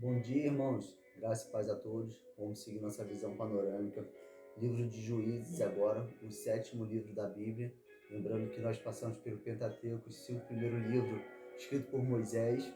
Bom dia, irmãos. Graça e paz a todos. Vamos seguir nossa visão panorâmica. Livro de Juízes agora, o sétimo livro da Bíblia. Lembrando que nós passamos pelo Pentateuco, os 5 primeiros livros escritos por Moisés,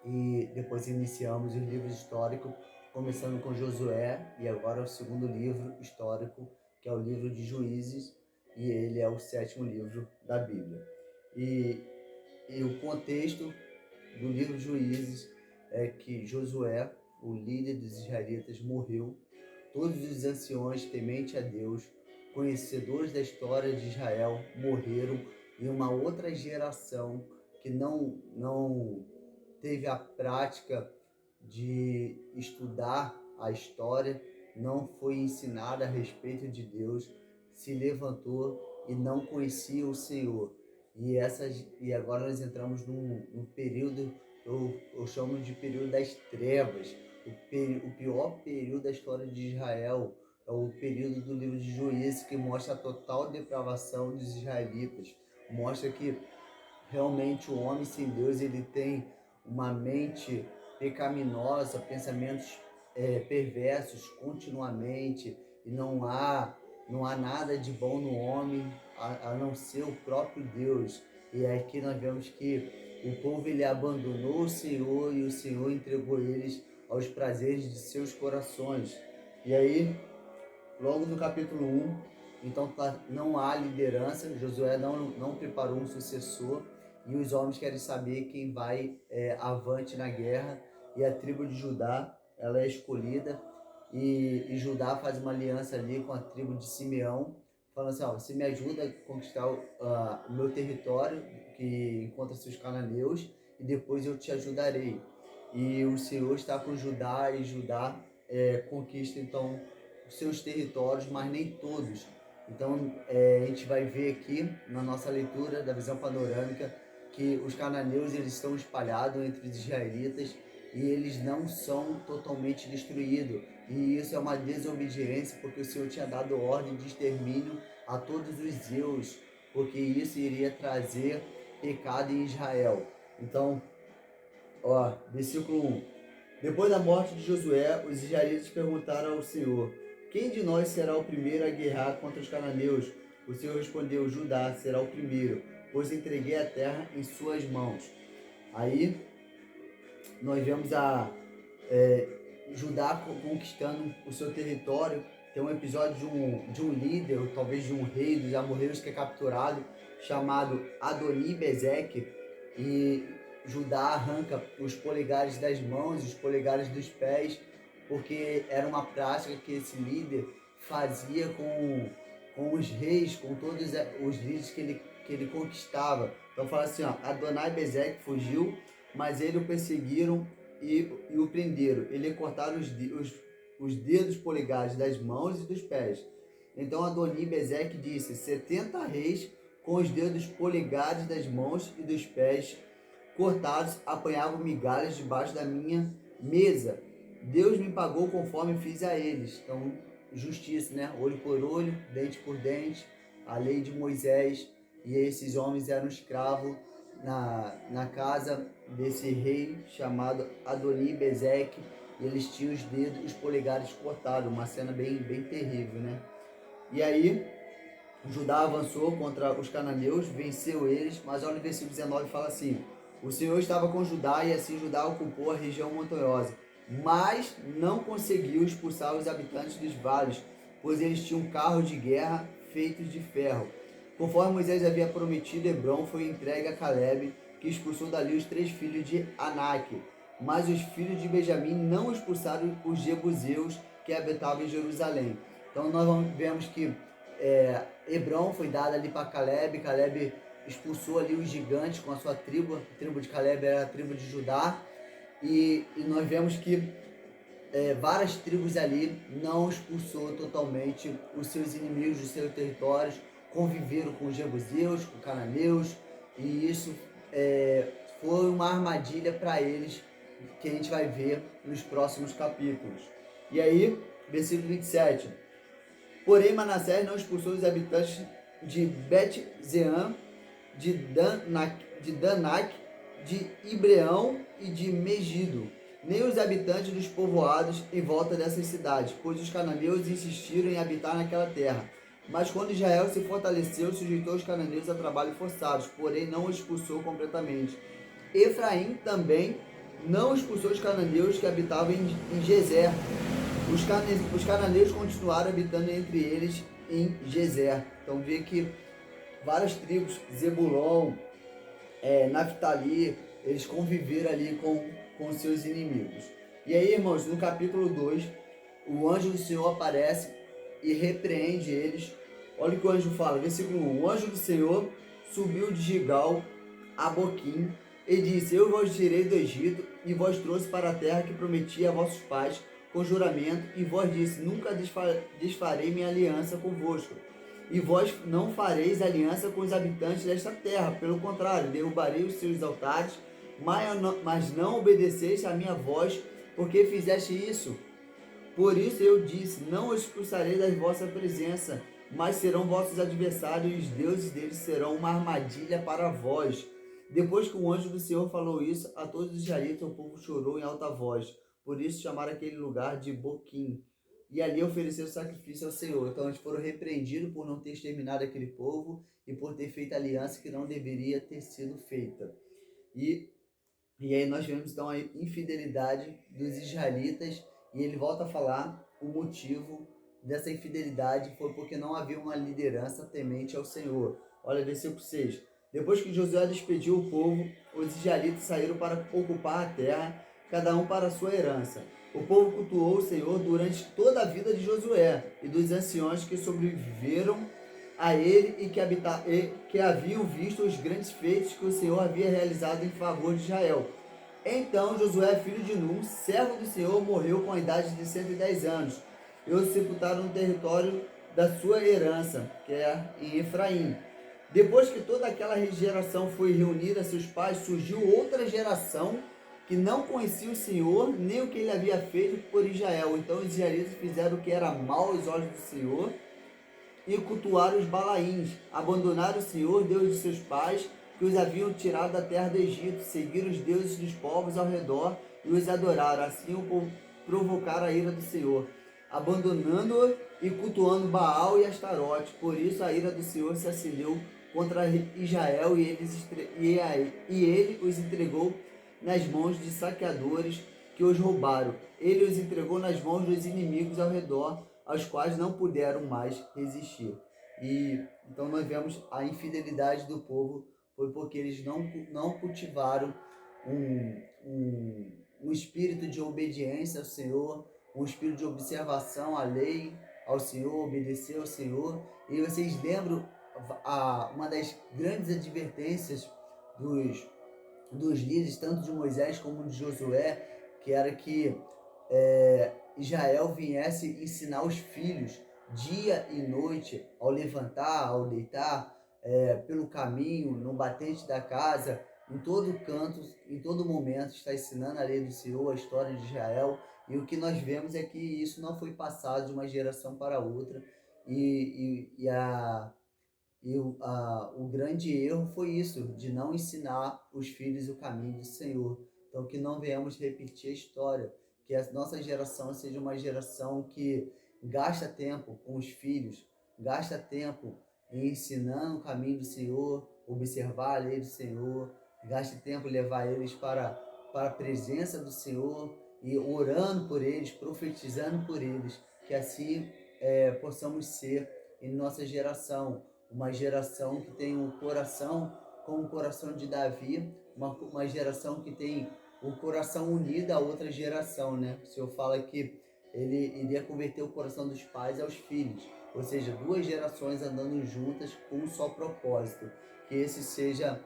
e depois iniciamos os livros históricos, começando com Josué, e agora o segundo livro histórico, que é o livro de Juízes, e ele é o sétimo livro da Bíblia. E o contexto do livro de Juízes é que Josué, o líder dos israelitas, morreu. Todos os anciões tementes a Deus, conhecedores da história de Israel, morreram, e uma outra geração que não teve a prática de estudar a história, não foi ensinada a respeito de Deus, se levantou e não conhecia o Senhor. E agora nós entramos num período, eu chamo de período das trevas, o pior período da história de Israel. É o período do livro de Juízes, que mostra a total depravação dos israelitas, mostra que realmente o homem sem Deus, ele tem uma mente pecaminosa, pensamentos perversos continuamente, e não há nada de bom no homem a não ser o próprio Deus. E aqui nós vemos que o povo ele abandonou o Senhor, e o Senhor entregou eles aos prazeres de seus corações. E aí, logo no capítulo 1, então não há liderança, Josué não preparou um sucessor, e os homens querem saber quem vai avante na guerra, e a tribo de Judá ela é escolhida, e Judá faz uma aliança ali com a tribo de Simeão, falando assim: você me ajuda a conquistar o meu território, que encontra-se os cananeus, e depois eu te ajudarei. E o Senhor está com Judá, e Judá conquista então os seus territórios, mas nem todos. Então, a gente vai ver aqui na nossa leitura da visão panorâmica que os cananeus eles estão espalhados entre os israelitas, e eles não são totalmente destruídos. E isso é uma desobediência, porque o Senhor tinha dado ordem de extermínio a todos os zeus, porque isso iria trazer pecado em Israel. Então, versículo 1. Depois da morte de Josué, os israelitas perguntaram ao Senhor: quem de nós será o primeiro a guerrear contra os cananeus? O Senhor respondeu: Judá será o primeiro, pois entreguei a terra em suas mãos. Aí nós vemos Judá conquistando o seu território. Tem um episódio de um líder, ou talvez de um rei dos amorreus, que é capturado, chamado Adoni-Bezeque, e Judá arranca os polegares das mãos, os polegares dos pés, porque era uma prática que esse líder fazia com os reis, com todos os líderes que ele conquistava. Então fala assim, Adonai-Bezeque fugiu, mas ele o perseguiram e o prenderam. Ele cortaram os dedos polegares das mãos e dos pés. Então Adoni-Bezeque disse: 70 reis com os dedos polegares das mãos e dos pés cortados apanhavam migalhas debaixo da minha mesa. Deus me pagou conforme fiz a eles. Então, justiça, né? Olho por olho, dente por dente, a lei de Moisés. E esses homens eram escravos na casa desse rei chamado Adoni-Bezeque, e eles tinham os dedos, os polegares cortados, uma cena bem terrível, né? E aí, Judá avançou contra os cananeus, venceu eles, mas olha no versículo 19, fala assim: o Senhor estava com Judá, e assim Judá ocupou a região montanhosa, mas não conseguiu expulsar os habitantes dos vales, pois eles tinham carros de guerra feitos de ferro. Conforme Moisés havia prometido, Hebrom foi entregue a Calebe, que expulsou dali os 3 filhos de Anak. Mas os filhos de Benjamim não expulsaram os jebuseus que habitavam em Jerusalém. Então nós vemos que Hebrom foi dado ali para Calebe. Calebe expulsou ali os gigantes com a sua tribo. A tribo de Calebe era a tribo de Judá. E nós vemos que várias tribos ali não expulsou totalmente os seus inimigos dos seus territórios, conviveram com os jebuseus, com os cananeus, e isso foi uma armadilha para eles, que a gente vai ver nos próximos capítulos. E aí, versículo 27. Porém, Manassés não expulsou os habitantes de Bet-Zean, de Danak, de Ibreão e de Megido. nem os habitantes dos povoados em volta dessas cidades, pois os cananeus insistiram em habitar naquela terra. Mas quando Israel se fortaleceu, sujeitou os cananeus a trabalho forçados, porém não os expulsou completamente. Efraim também não expulsou os cananeus que habitavam em Gezer. Os cananeus continuaram habitando entre eles em Gezer. Então vê que várias tribos, Zebulon, Naftali, eles conviveram ali com seus inimigos. E aí, irmãos, no capítulo 2, o anjo do Senhor aparece e repreende eles. Olha o que o anjo fala, versículo 1. O anjo do Senhor subiu de Gigal a Boquim e disse: Eu vos tirei do Egito e vos trouxe para a terra que prometi a vossos pais com juramento, e vós disse: Nunca desfarei minha aliança convosco. E vós não fareis aliança com os habitantes desta terra, pelo contrário, derrubarei os seus altares, mas não obedeceis à minha voz, porque fizeste isso. Por isso eu disse: Não os expulsarei da vossa presença, mas serão vossos adversários, e os deuses deles serão uma armadilha para vós. Depois que o anjo do Senhor falou isso, a todos os israelitas o povo chorou em alta voz. Por isso chamaram aquele lugar de Boquim. E ali ofereceu sacrifício ao Senhor. Então eles foram repreendidos por não ter exterminado aquele povo e por ter feito aliança que não deveria ter sido feita. E aí nós vemos então a infidelidade dos israelitas, e ele volta a falar o motivo dessa infidelidade foi porque não havia uma liderança temente ao Senhor. Olha, versículo 6. Depois que Josué despediu o povo, os israelitas saíram para ocupar a terra, cada um para a sua herança. O povo cultuou o Senhor durante toda a vida de Josué e dos anciões que sobreviveram a ele e que haviam visto os grandes feitos que o Senhor havia realizado em favor de Israel. Então Josué, filho de Nun, servo do Senhor, morreu com a idade de 110 anos. E o sepultaram no território da sua herança, que é em Efraim. Depois que toda aquela geração foi reunida a seus pais, surgiu outra geração que não conhecia o Senhor, nem o que ele havia feito por Israel. Então os israelitas fizeram o que era mal aos olhos do Senhor e cultuaram os Balaíns, abandonaram o Senhor, Deus de seus pais, que os haviam tirado da terra do Egito, seguiram os deuses dos povos ao redor e os adoraram. Assim provocaram a ira do Senhor, abandonando-o e cultuando Baal e Astarote. Por isso a ira do Senhor se acendeu contra Israel e ele os entregou nas mãos de saqueadores que os roubaram. Ele os entregou nas mãos dos inimigos ao redor, aos quais não puderam mais resistir. E então nós vemos a infidelidade do povo foi porque eles não cultivaram um espírito de obediência ao Senhor, um espírito de observação à lei, ao Senhor, obedecer ao Senhor. E vocês lembram uma das grandes advertências dos líderes, tanto de Moisés como de Josué, que era que Israel viesse ensinar os filhos dia e noite, ao levantar, ao deitar, pelo caminho, no batente da casa, em todo canto, em todo momento, está ensinando a lei do Senhor, a história de Israel. E o que nós vemos é que isso não foi passado de uma geração para outra, o grande erro foi isso, de não ensinar os filhos o caminho do Senhor. Então que não venhamos repetir a história, que a nossa geração seja uma geração que gasta tempo com os filhos, gasta tempo em ensinando o caminho do Senhor, observar a lei do Senhor, gaste tempo em levar eles para a presença do Senhor e orando por eles, profetizando por eles, que assim possamos ser em nossa geração, uma geração que tem um coração como o coração de Davi, uma geração que tem o coração unido a outra geração, né? O Senhor fala que ele iria converter o coração dos pais aos filhos, ou seja, duas gerações andando juntas com um só propósito. Que esse seja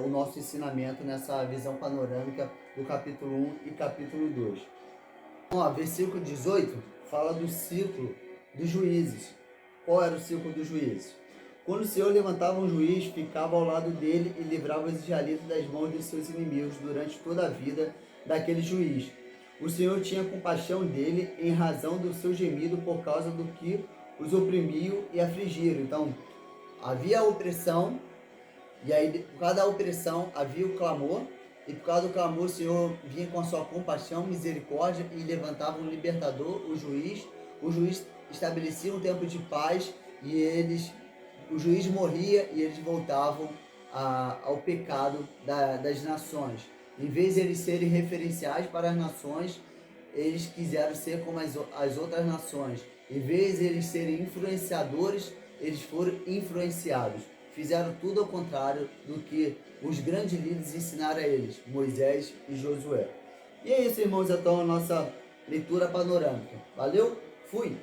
o nosso ensinamento nessa visão panorâmica do capítulo 1 e capítulo 2. Versículo 18 fala do ciclo dos juízes. Qual era o ciclo dos juízes? Quando o Senhor levantava um juiz, ficava ao lado dele e livrava os israelitas das mãos de seus inimigos durante toda a vida daquele juiz. O Senhor tinha compaixão dele em razão do seu gemido por causa do que os oprimiam e afligiram. Então, havia a opressão, e aí por cada opressão havia o clamor, E por causa do clamor, o Senhor vinha com a sua compaixão, misericórdia e levantava um libertador, o juiz. O juiz estabelecia um tempo de paz e o juiz morria e eles voltavam ao pecado das nações. Em vez de eles serem referenciais para as nações, eles quiseram ser como as outras nações. Em vez de eles serem influenciadores, eles foram influenciados. Fizeram tudo ao contrário do que os grandes líderes ensinaram a eles, Moisés e Josué. E é isso, irmãos, então a nossa leitura panorâmica. Valeu? Fui!